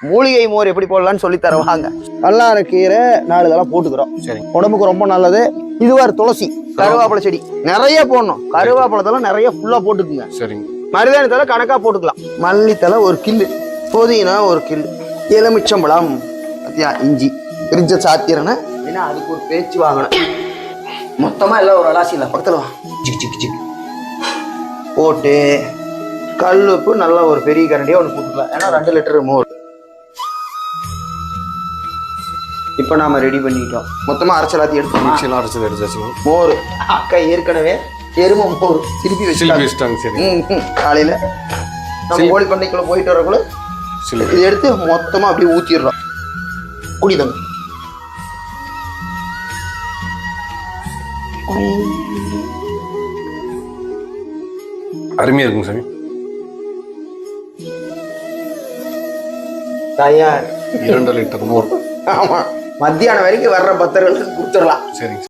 மூலிகை மோர் எப்படி போடலாம்னு சொல்லி தர வாங்க. வல்லாரைக்கீரை 4 இதெல்லாம் போட்டுக்கிறோம். சரி. உடம்புக்கு ரொம்ப நல்லது. இதுவாரு துளசி, கருவேப்பிலை செடி நிறைய போடணும். கருவேப்பிலத்தெல்லாம் நிறைய ஃபுல்லா போட்டுக்குங்க. சரிங்க. மருதாணி தலை கணக்கா போட்டுக்கலாம். மல்லித்தலை ஒரு கில்லு, புதினா ஒரு கில்லு, எலுமிச்சம்பழம், இஞ்சி பிரிஞ்ச சாத்திரனை ஏன்னா அதுக்கு ஒரு பேச்சு வாங்கணும். மொத்தமா எல்லாம் ஒரு அலாசி இல்லை பக்கத்துல ஜிக் ஜிக் ஜிக் போட்டு கல்லுப்பு நல்லா ஒரு பெரிய கரண்டியா ஒன்று போட்டுக்கலாம். ஏன்னா 2 லிட்டர் மோர் இப்போ நாம ரெடி பண்ணிட்டோம். மொத்தமா அரைச்சலாத்தி மிக்சியில் அரைச்சது எடுத்தாச்சு. மோர் அக்கா ஏற்கனவே எரும மோர் திருப்பி வச்சுட்டாங்க. சரி. காலையில நம்ம கோழி பண்ணைக்குள்ள போயிட்டு வரக்குள்ள இது எடுத்து மொத்தமா அப்படியே ஊத்திடுறோம். குடிதங்க அருமையா இருக்குங்க சாமி. தயார். 2 லிட்டர் மோர். ஆமா, மத்தியானம் வரைக்கும் வர்ற பக்தர்களுக்கு கொடுத்துடலாம். சரிங்க.